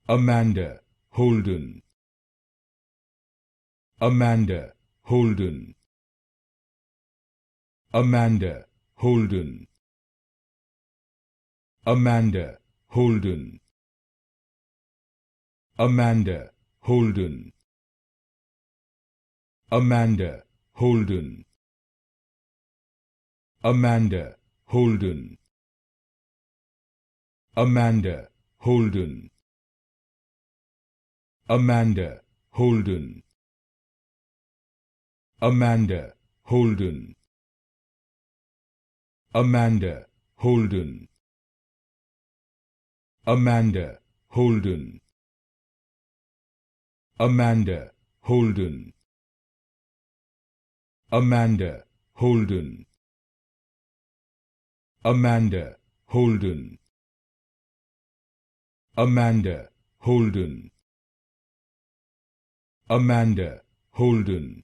Amanda, Holden. Amanda, Holden. Amanda, Holden. Amanda, Holden. Amanda, Holden. Amanda, Holden. Amanda, Holden. Amanda, Holden. Amanda, Holden. Amanda, Holden. Amanda, Holden. Amanda, Holden. Amanda, Holden. Amanda, Holden. Amanda, Holden. Amanda, Holden. Amanda, Holden.